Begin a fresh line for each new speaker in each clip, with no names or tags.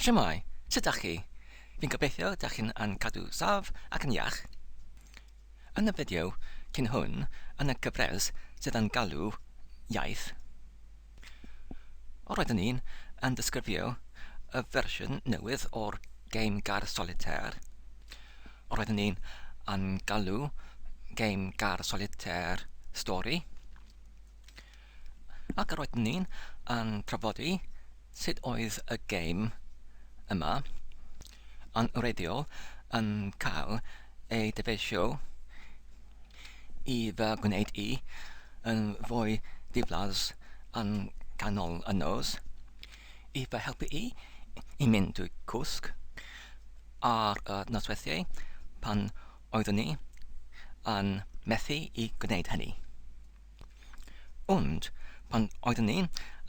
Shemai, sut ydych chi? Fi'n gobeithio ydych chi'n cadw saf ac yn iach. Yn y fideo cyn hwn, yn y gyfres sydd yn galw iaith, roeddwn ni'n disgrifio y fersiwn newydd o'r gêm Gar Solitaire. Roeddwn ni'n galw gêm Gar Solitaire Stori. Ac roeddwn ni'n trafodi sut oedd y gêm yma yn wreiddiol yn cael ei dyfeisio i fy gwneud i yn fwy diflas yn canol y nos, i fy helpu i mynd drwy cwsg ar y nosweithiau pan oeddwn ni yn methu i gwneud hynny. Ond pan oeddwn ni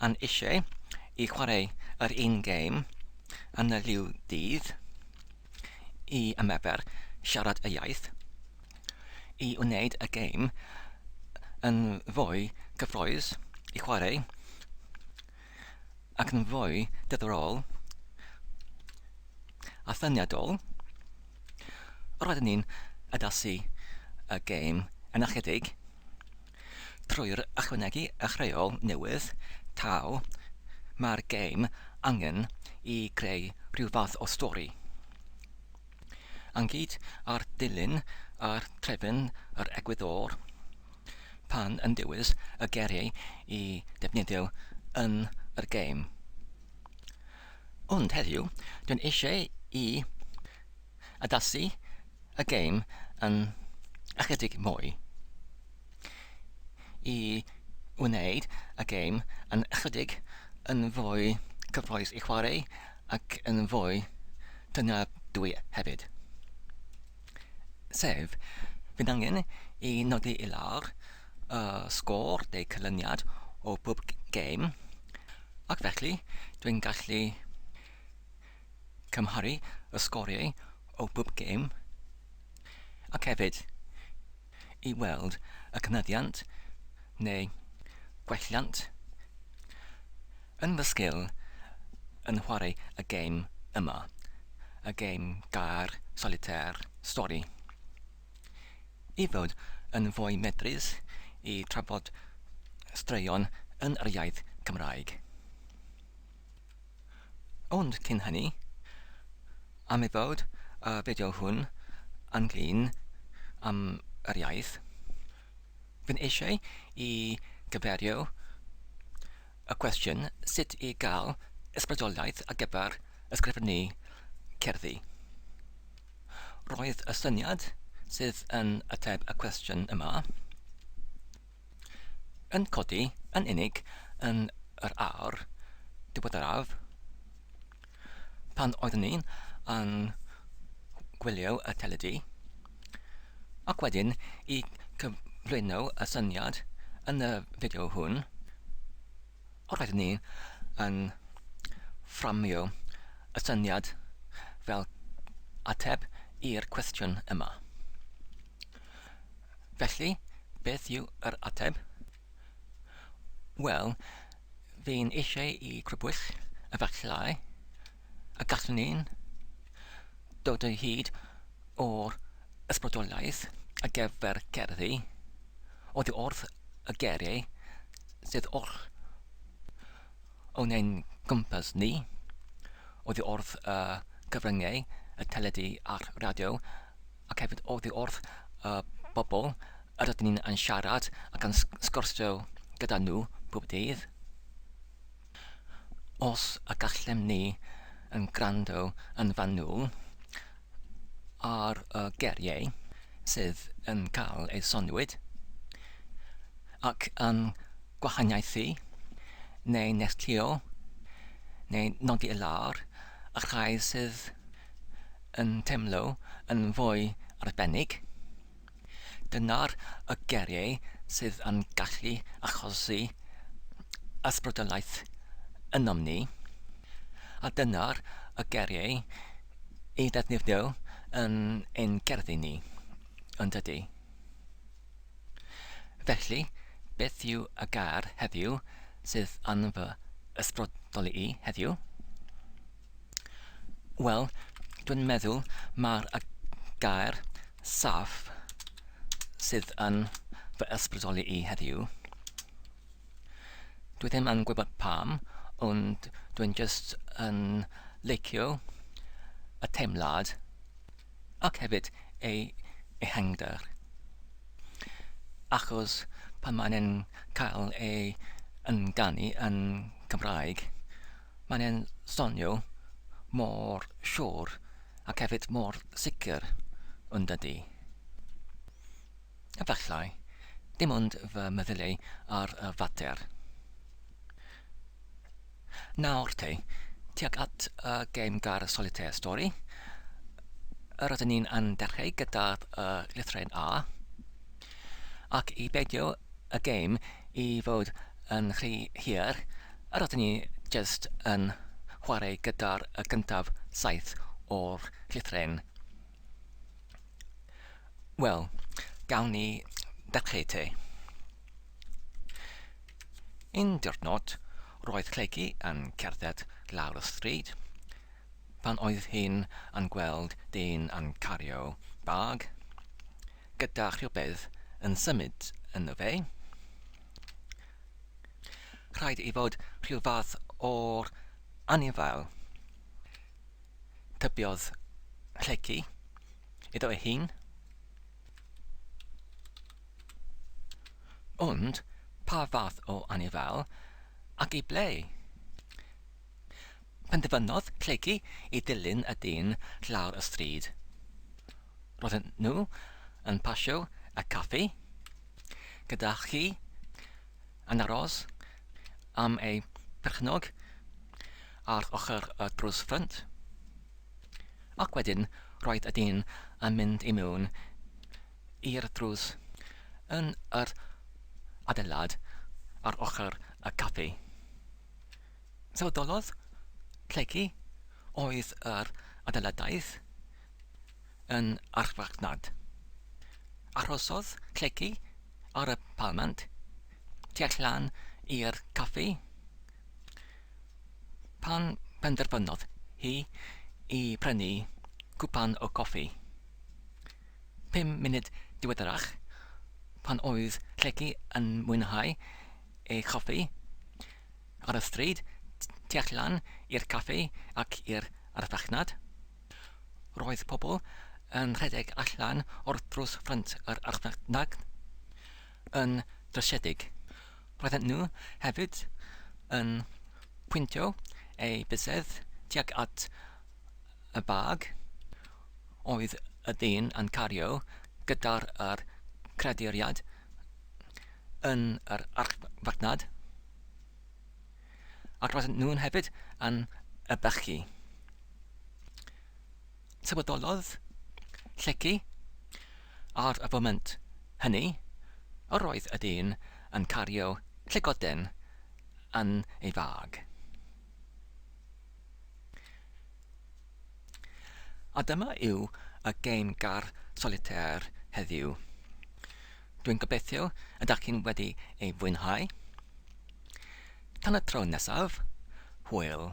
yn eisiau i chwarae yr un gêm yn y liw dydd, i ymarfer siarad y iaith, i wneud y gêm yn fwy cyffrous i chwarae ac yn fwy diddorol a syniadol, roeddwn ni'n addasu y gêm yn ychydig trwy'r ychwanegu y chreol newydd taw mae'r gêm angen i greu rhyw fath o stori. Ynghyd ar dilyn a'r trefn yr egwyddor pan yn dewis y geriau i defnyddio yn yr gêm. Ond heddiw, dwi'n eisiau i addasu y gêm yn ychydig mwy, i wneud y gêm yn ychydig yn fwy cyffrous i chwarae ac yn fwy dyngladwy hefyd. Sef, fydd angen i nodi i lawr y sgôr neu canlyniad o bob gêm, ac felly dwi'n gallu cymharu y sgoriau o bob gêm ac hefyd i weld y cynyddiant neu gwelliant yn fy sgil yn chwarae y gêm yma, y gêm Gar Solitaire Stori, i fod yn fwy medrus i trafod straeon yn yr iaith Cymraeg. Ond cyn hynny, am ei fod y fideo hwn ynglyn am yr iaith, fy'n eisiau i gyferio y cwestiwn sut i gael ysbrydoliaeth ar gyfer ysgrifennu cerddi. Roedd y syniad sydd yn ateb y cwestiwn yma yn codi yn unig yn yr awr diweddaraf pan oeddwn ni yn gwylio y teledu, ac wedyn i cyflwyno y syniad yn y fideo hwn, roeddwn ni yn fframio y syniad fel ateb i'r cwestiwn yma. Felly, beth yw yr ateb? Wel, fi'n eisiau i grybwyll efallai y gallwn ni'n dod o hyd o'r ysbrydoliaeth ar gyfer cerddi oddi wrth y geriau sydd wrth o'n ein gwmpas ni, oddi wrth y cyfryngau, y teledu a'r radio, ac hefyd oddi wrth y bobl ydyn ni'n siarad ac yn sgwrsio gyda nhw pob dydd. Os y gallem ni yn gwrando yn fanwl ar y geriau sydd yn cael eu sonwyd ac yn gwahaniaethu neu nestlio neu nodi i lawr y rhai sydd yn teimlo yn fwy arbennig, dyna'r y geriau sydd yn gallu achosi ysbrydoliaeth ynom ni, a dyna'r y geriau i ddefnyddio yn ein gerddi ni, yn dydy. Felly, beth yw y gair heddiw sydd yn fy ysbrydoli i heddiw? Wel, dwi'n meddwl mae'r gair saff sydd yn fy ysbrydoli I heddiw. Dwi ddim yn gwybod pam, ond dwi'n just yn licio y teimlad ac hefyd ei ehangder. Achos pan maen nhw'n cael ei ynganu yn Cymraeg, maen nhw'n sonio mor siŵr ac hefyd mor sicr yn dydy. Efallai, dim ond fy meddylu ar y fater. Nawr te, tuag at y gêm gar solitaire stori, rydyn ni'n yn dechrau gyda'r lythren A, ac I beidio y gêm I fod yn rhy hir, rydyn ni just yn chwarae gyda'r gyntaf saith o'r llythren. Wel, gawn ni dechrau te. Un diwrnod, roedd Cleggi yn cerdded lawr y stryd, pan oedd hi'n yn gweld dyn yn cario bag, gyda rhywbeth yn symud yno fe. Rhaid I fod rhyw fath o'r anifail. Tybiodd Cleggi iddo ei hun. Ond, pa fath o anifail ac I ble? Penderfynodd Cleggi I dilyn y dyn lawr y stryd. Roedden nhw yn pasio y caffi, gyda chi yn aros am ei perchnog ar ochr y drws ffrynt. Ac wedyn roedd y dyn yn mynd I mewn i'r drws yn yr adeilad ar ochr y caffi. Sylweddolodd Cleggi oedd yr adeiladaeth yn archfarchnad. Arhosodd Cleggi ar y palmant tu allan i'r caffi pan penderfynodd hi I prynu cwpan o coffi. 5 munud diweddarach, pan oedd Cleggi yn mwynhau ei choffi ar y stryd tu allan i'r caffi ac i'r archfarchnad, roedd pobl yn rhedeg allan o'r drws ffrynt yr archfarchnad yn drysedig. Roedden nhw hefyd yn pwyntio ei bysedd tuag at y bag oedd y dyn yn cario gyda'r creaduriad yn yr archfarchnad, ac roedden nhw'n hefyd yn y bychu. Sylweddolodd Cleggi ar y foment hynny, yr oedd y dyn yn cario llygoden yn ei fag. A dyma yw y gêm gar solitaire heddiw. Dwi'n gobeithio ydych chi'n wedi ei fwynhau. Tan y tro nesaf, hwyl.